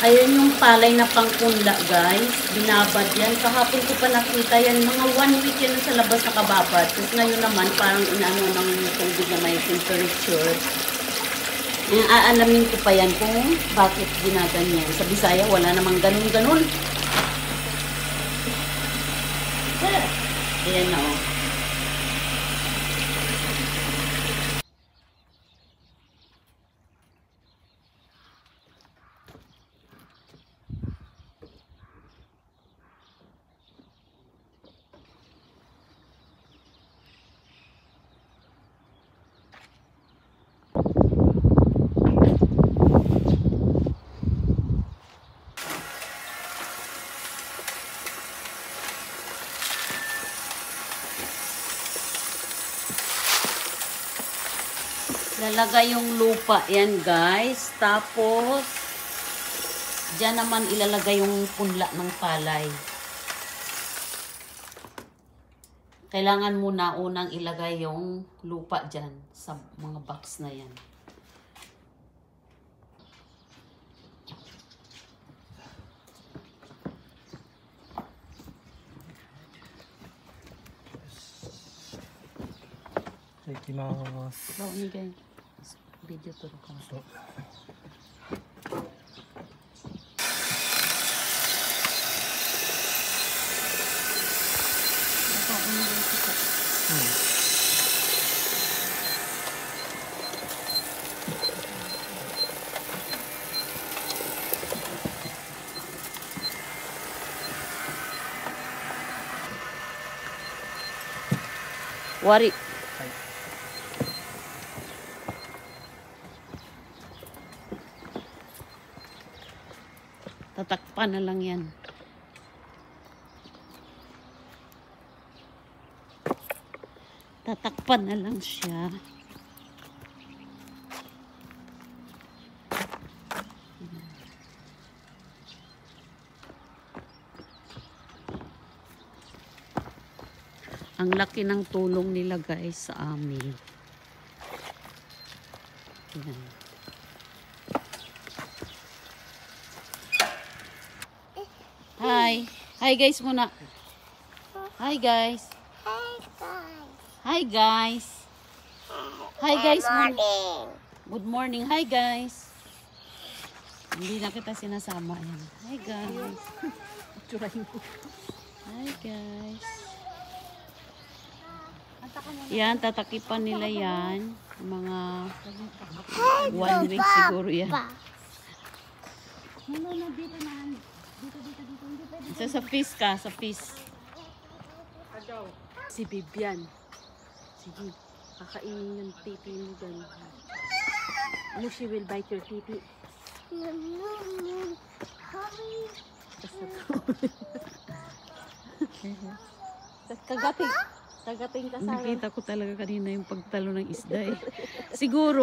Ayan yung palay na pangkunla, guys. Binabad yan. Kahapon ko pa nakita yan. Mga 1 week yan sa labas nakababad. Tapos ngayon naman, parang inaano ng tubig na may temperature. Aalamin ko pa yan kung bakit ginaganyan. Sa Bisaya, wala namang ganun-ganun. Ayan na, oh. Lalagay yung lupa yan, guys. Tapos, dyan naman ilalagay yung punla ng palay. Kailangan muna unang ilagay yung lupa dyan sa mga box na yan. Ikimasu. Video to ka. Wari. Tatakpan na lang yan. Tatakpan na lang siya. Ang laki ng tulong nila, guys, sa amin. Ayan. Hi. Hi, guys, muna. Hi, guys. Hi, guys. Hi, guys. Good morning. Hi, guys. Hindi na kita sinasama. Ayan. Hi, guys. Hi, guys. Yan, tatakipan nila yan. Mga 1 week siguro yan. Sa fish ka, sa fish. Si Bibian. Sige, kakainin yung titi mo dyan. Ano, she will bite your titi. Kagating ka sa akin. Nakita ko talaga kanina yung pagtalo ng isda eh. Siguro